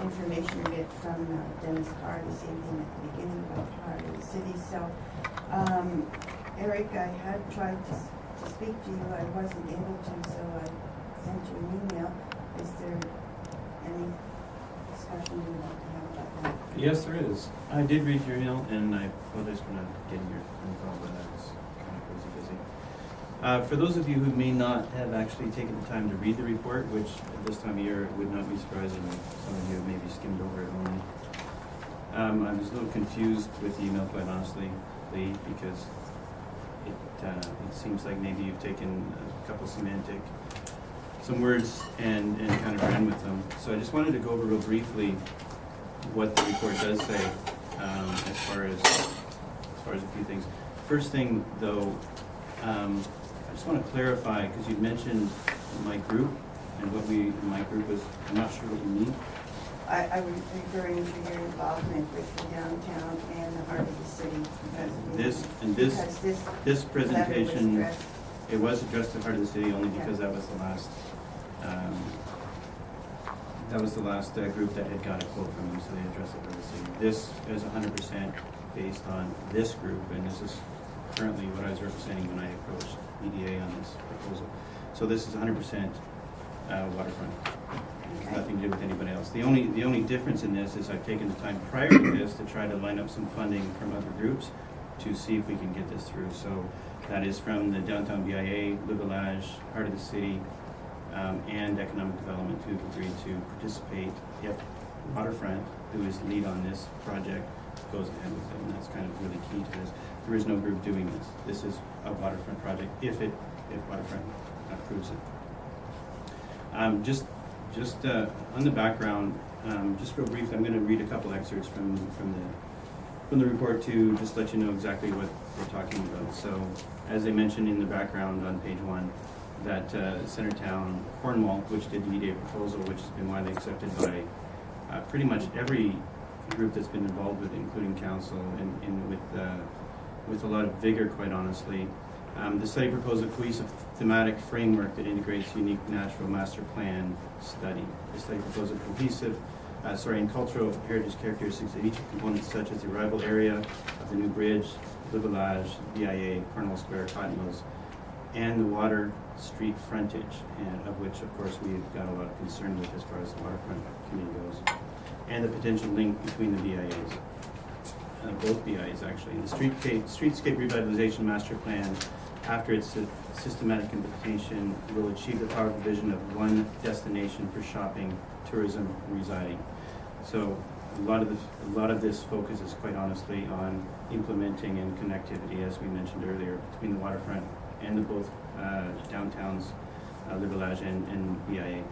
information we get from Dennis Carr this evening at the beginning about Heart of the City. So, Eric, I had tried to speak to you. I wasn't able to, so I sent you an email. Is there any discussion you would like to have about that? Yes, there is. I did read your email, and I apologize for not getting your phone call, but I was kind of crazy busy. For those of you who may not have actually taken the time to read the report, which at this time of year would not be surprising, some of you have maybe skimmed over it only. I was a little confused with the email, quite honestly, Lee, because it seems like maybe you've taken a couple some words and kind of ran with them. So I just wanted to go over real briefly what the report does say as far as a few things. First thing, though, I just want to clarify, because you mentioned my group, and what my group was, I'm not sure what you mean. I was referring to your involvement with the downtown and the heart of the city. This presentation, it was addressed to the heart of the city only because that was the last group that had got a quote from them, so they addressed it for the city. This is 100% based on this group, and this is currently what I was representing when I approached EDA on this proposal. So this is 100% waterfront. Okay. Nothing to do with anybody else. The only difference in this is I've taken the time prior to this to try to line up some funding from other groups to see if we can get this through. So that is from the Downtown BIA, Le Village, Heart of the City, and Economic Development, who've agreed to participate if Waterfront, who is lead on this project, goes ahead with it. And that's kind of really key to this. There is no group doing this. This is a Waterfront project if Waterfront approves it. Just on the background, just real brief, I'm going to read a couple excerpts from the report to just let you know exactly what we're talking about. So, as I mentioned in the background on page 1, that Centertown, Cornwall, which did the EDA proposal, which has been widely accepted by pretty much every group that's been involved with it, including council, and with a lot of vigor, quite honestly. The study proposed a cohesive thematic framework that integrates unique natural master plan study. The study proposed a cohesive and cultural heritage characteristics of each component, such as the arrival area of the new bridge, Le Village, BIA, Cornwall Square, Cotton Mills, and the water street frontage, and of which, of course, we've got a lot of concern with as far as the waterfront committee goes, and the potential link between the BIAs. Both BIAs, actually. The Streetscape Revitalization Master Plan, after its systematic implementation, will achieve the powerful vision of one destination for shopping, tourism, and residing. So a lot of this focuses, quite honestly, on implementing and connectivity, as we mentioned earlier, between the waterfront and the both downtowns, Le Village and BIA.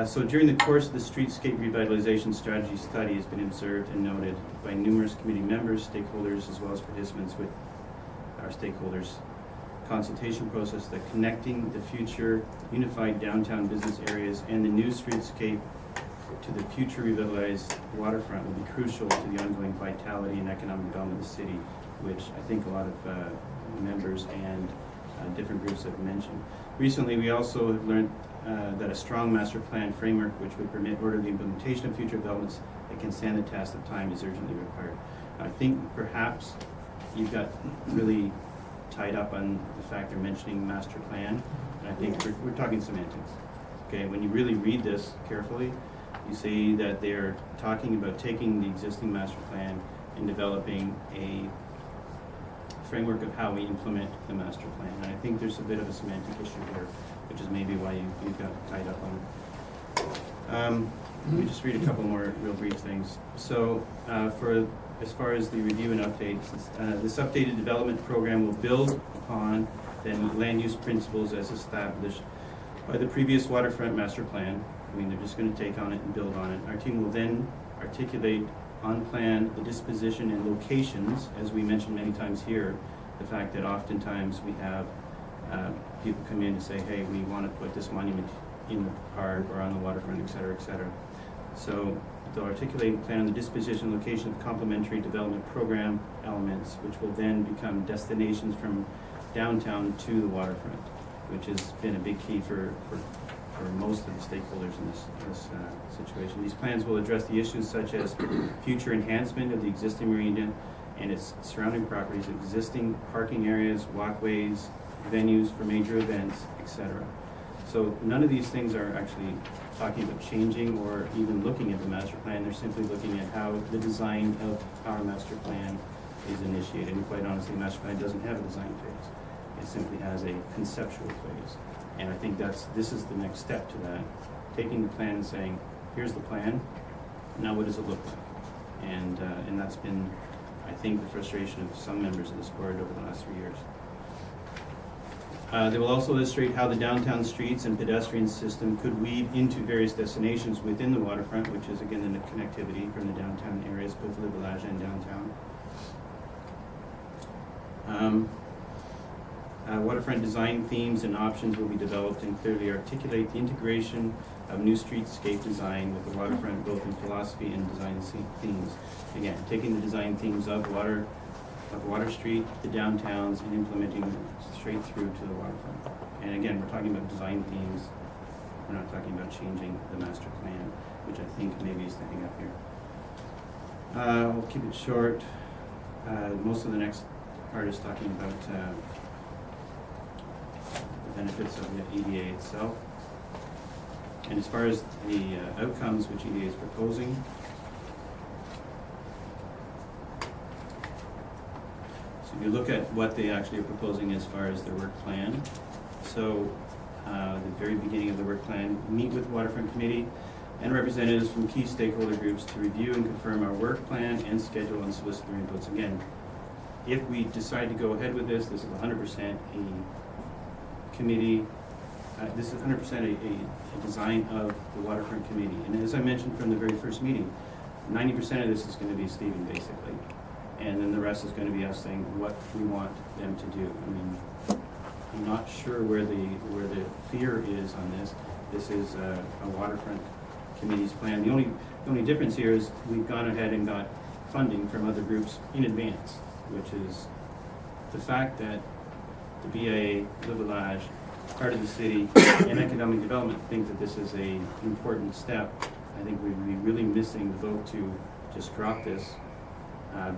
So during the course of the Streetscape Revitalization Strategy study has been observed and noted by numerous committee members, stakeholders, as well as participants with our stakeholders consultation process that connecting the future unified downtown business areas and the new streetscape to the future revitalized waterfront will be crucial to the ongoing vitality and economic development of the city, which I think a lot of members and different groups have mentioned. Recently, we also have learned that a strong master plan framework which would permit orderly implementation of future developments that can stand the test of time is urgently required. I think perhaps you've got really tied up on the fact they're mentioning master plan, and I think we're talking semantics. Okay, when you really read this carefully, you see that they're talking about taking the existing master plan and developing a framework of how we implement the master plan. And I think there's a bit of a semantic issue here, which is maybe why you got tied up on it. Let me just read a couple more real brief things. So as far as the review and updates, this updated development program will build upon the land use principles as established by the previous waterfront master plan. I mean, they're just going to take on it and build on it. Our team will then articulate on plan the disposition and locations, as we mentioned many times here, the fact that oftentimes we have people come in and say, hey, we want to put this monument in the park or on the waterfront, et cetera, et cetera. So they'll articulate and plan on the disposition and location of complementary development program elements, which will then become destinations from downtown to the waterfront, which has been a big key for most most of the stakeholders in this situation. These plans will address the issues such as future enhancement of the existing marina and its surrounding properties, existing parking areas, walkways, venues for major events, etc. So none of these things are actually talking about changing or even looking at the master plan. They're simply looking at how the design of our master plan is initiated. And quite honestly, the master plan doesn't have a design phase. It simply has a conceptual phase. And I think this is the next step to that. Taking the plan and saying, here's the plan, now what does it look like? And that's been, I think, the frustration of some members of this board over the last 3 years. They will also illustrate how the downtown streets and pedestrian system could weave into various destinations within the waterfront, which is again the connectivity from the downtown areas, both the village and downtown. Waterfront design themes and options will be developed and clearly articulate the integration of new streetscape design with the waterfront, both in philosophy and design themes. Again, taking the design themes of Water Street, the downtowns, and implementing them straight through to the waterfront. And again, we're talking about design themes. We're not talking about changing the master plan, which I think maybe is the hang up here. We'll keep it short. Most of the next part is talking about the benefits of the EDA itself. And as far as the outcomes which EDA is proposing, if you look at what they actually are proposing as far as their work plan, so the very beginning of the work plan, meet with the Waterfront Committee and representatives from key stakeholder groups to review and confirm our work plan and schedule and solicit their inputs. Again, if we decide to go ahead with this, this is 100% a committee, this is 100% a design of the Waterfront Committee. And as I mentioned from the very first meeting, 90% of this is going to be Stephen, basically. And then the rest is going to be us saying what we want them to do. I mean, I'm not sure where the fear is on this. This is a Waterfront Committee's plan. The only difference here is we've gone ahead and got funding from other groups in advance, which is the fact that the BIA, Le Village, part of the city, and economic development think that this is a important step. I think we'd be really missing the vote to just drop this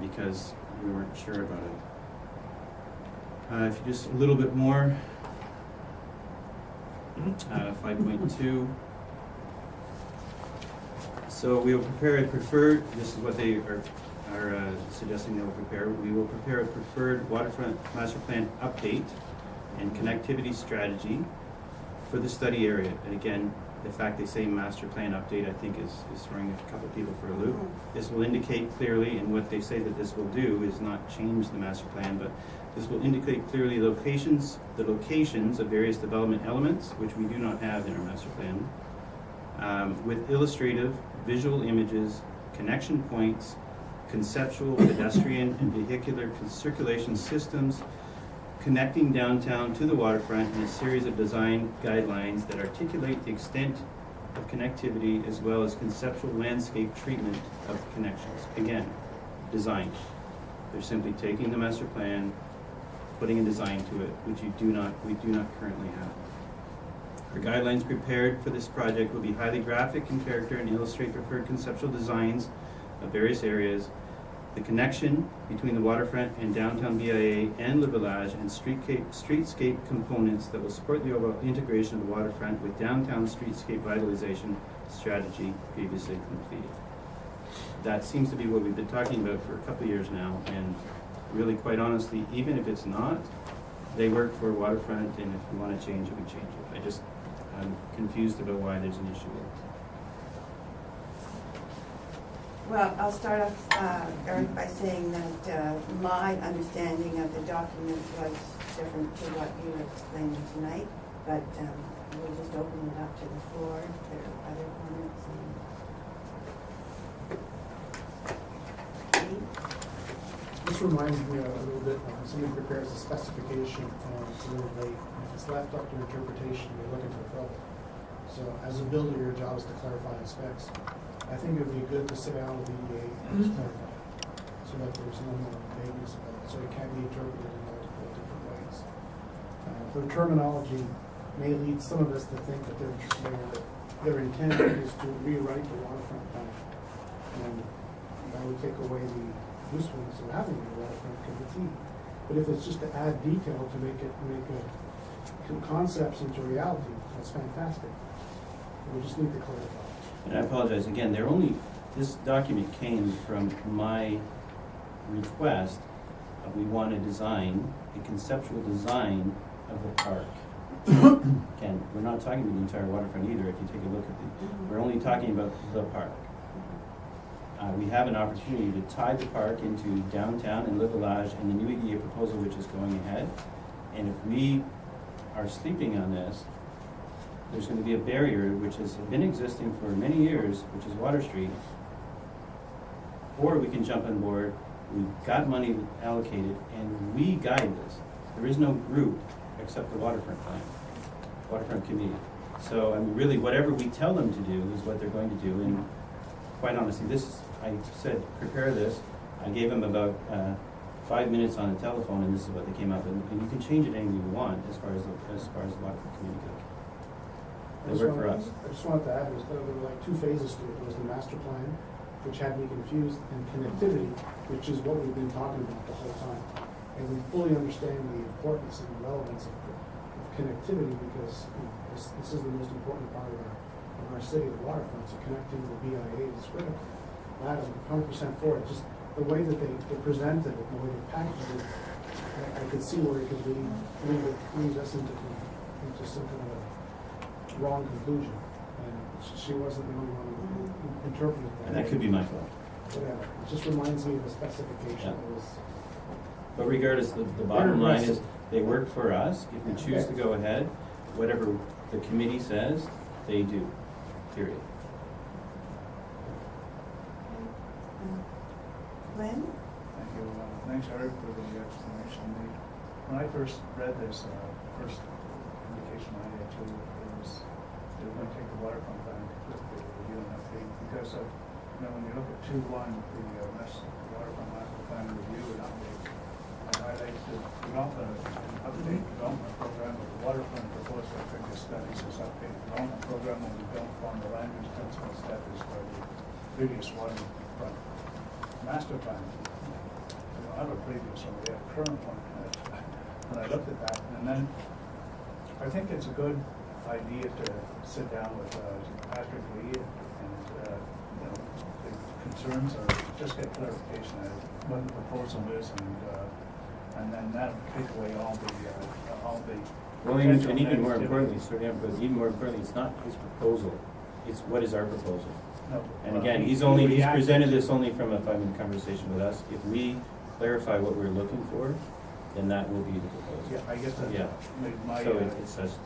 because we weren't sure about it. If you just a little bit more, 5.2. So we will prepare a preferred, this is what they are suggesting they will prepare. We will prepare a preferred waterfront master plan update and connectivity strategy for the study area. And again, the fact they say master plan update, I think is throwing a couple people for a loop. This will indicate clearly, and what they say that this will do is not change the master plan, but this will indicate clearly the locations of various development elements, which we do not have in our master plan, with illustrative visual images, connection points, conceptual, pedestrian, and vehicular circulation systems, connecting downtown to the waterfront, and a series of design guidelines that articulate the extent of connectivity as well as conceptual landscape treatment of connections. Again, design. They're simply taking the master plan, putting a design to it, which we do not currently have. The guidelines prepared for this project will be highly graphic in character and illustrate preferred conceptual designs of various areas, the connection between the waterfront and downtown BIA and Le Village, and streetscape components that will support the overall integration of the waterfront with downtown streetscape vitalization strategy previously completed. That seems to be what we've been talking about for a couple of years now, and really, quite honestly, even if it's not, they work for waterfront, and if we want to change it, we change it. I'm confused about why there's an issue with it. Well, I'll start off, Eric, by saying that my understanding of the document was different to what you were explaining tonight, but we'll just open it up to the floor if there are other comments. This reminds me a little bit when somebody prepares a specification and it's a little late. And if it's left up to interpretation, you're looking for trouble. So as a builder, your job is to clarify the specs. I think it would be good to sit down with the EDA and just clarify it, so that there's no more vagueness about it, so it can be interpreted in multiple different ways. The terminology may lead some of us to think that they're just saying that their intent is to rewrite the waterfront plan. And that would take away the usefulness of having a waterfront committee. But if it's just to add detail to make concepts into reality, that's fantastic. We just need to clarify. And I apologize, again, this document came from my request of we want to design, a conceptual design of the park. Again, we're not talking about the entire waterfront either, if you take a look at we're only talking about the park. We have an opportunity to tie the park into downtown and Le Village and the new EDA proposal which is going ahead. And if we are sleeping on this, there's going to be a barrier which has been existing for many years, which is Water Street. Or we can jump on board, we've got money allocated, and we guide this. There is no group except the Waterfront plan, Waterfront Committee. So, I mean, really, whatever we tell them to do is what they're going to do. And quite honestly, I said, prepare this. I gave them about 5 minutes on the telephone, and this is what they came up with. And you can change it any way you want as far as the Waterfront Committee goes. They work for us. I just wanted to add, there were like two phases to it. There was the master plan, which had me confused, and connectivity, which is what we've been talking about the whole time. And we fully understand the importance and relevance of connectivity, because this is the most important part of our city, the waterfront, so connecting to the BIA is critical. That I'm 100% for it. Just the way that they presented it, the way they packaged it, I could see where it could lead us into some kind of a wrong conclusion. And she wasn't the only one who interpreted that. And that could be my fault. Whatever. It just reminds me of the specification. Yeah. But regardless, the bottom line is they work for us. If we choose to go ahead, whatever the committee says, they do. Period. Glenn? Thank you. Thanks, Eric, for the explanation. When I first read this, first indication I had too was they were going to take the waterfront plan with the review and update, because when you look at 2.1, the waterfront master plan review and update, it highlights the development and update development program of the waterfront proposed effective studies as update development program will be built on the land use principle established by the previous waterfront master plan. I don't have a previous one, we have a current one. And I looked at that, and then I think it's a good idea to sit down with Patrick Lee and the concerns are just get clarification of what the proposal is, and then that'll take away all the. Well, even more importantly, it's not his proposal. It's what is our proposal. No, And again, he's presented this only from a 5-minute conversation with us. If we clarify what we're looking for, then that will be the proposal. Yeah, I guess that. Yeah. My So it says,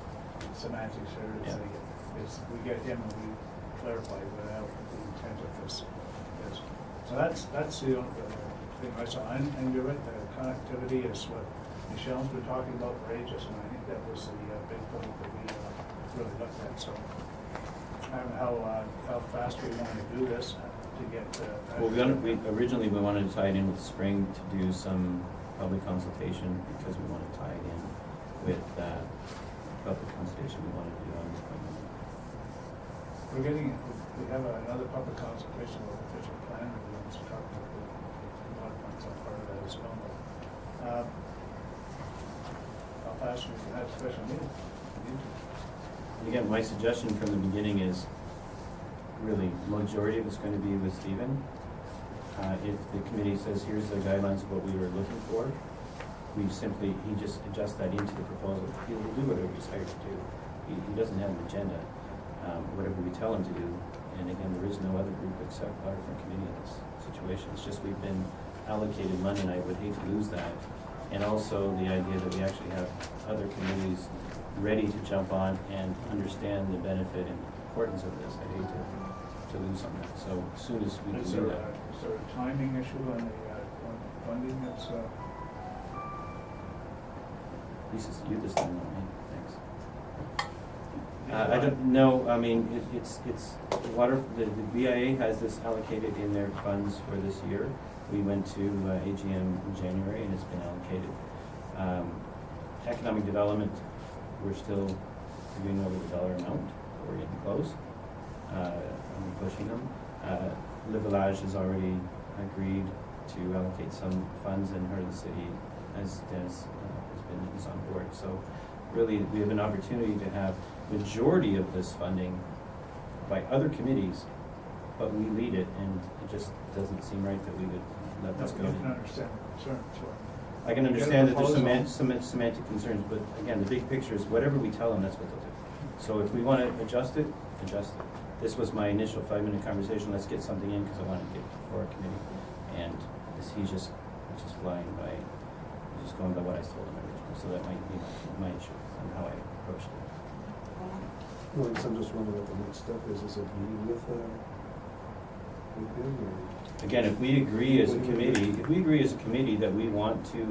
semantics here is, Yeah. is we get him and we clarify what the intent of this is. So that's the thing I saw. And you're right, the connectivity is what Michelle's been talking about for ages, and I think that was the big point that we really looked at. So I don't know how fast we want to do this to get. well, originally we wanted to tie it in with spring to do some public consultation, because we want to tie it in with public consultation we want to do on this point. We have another public consultation with official plan review, and talk about the waterfronts are part of that as well. How fast we can have a special meeting. And again, my suggestion from the beginning is really majority of it's going to be with Stephen. If the committee says, here's the guidelines of what we were looking for, he just adjusts that into the proposal. He will do whatever he's hired to do. He doesn't have an agenda, whatever we tell him to do. And again, there is no other group except Waterfront Committee in this situation. It's just we've been allocated money, and I would hate to lose that. And also the idea that we actually have other committees ready to jump on and understand the benefit and importance of this. I hate to lose on that. So as soon as we can do that. Is there a timing issue on the funding that's? Lisa, you this time, not me. Thanks. I don't know. I mean, it's the BIA has this allocated in their funds for this year. We went to AGM in January, and it's been allocated. Economic development, we're still figuring over the dollar amount. We're getting close. and pushing them. Le Village has already agreed to allocate some funds, and Heart of the City, as Des is on board. So really, we have an opportunity to have majority of this funding by other committees, but we lead it, and it just doesn't seem right that we would let this go. You can understand the concern, sure. I can understand that there's some semantic concerns, but again, the big picture is whatever we tell them, that's what they'll do. So if we want to adjust it, adjust it. This was my initial 5-minute conversation, let's get something in, because I want to get before our committee. And he's just flying by, he's just going by what I told him originally. So that might be my issue on how I approached it. Well, I guess I'm just wondering what the next step is it meeting with him, or? Again, if we agree as a committee that we want to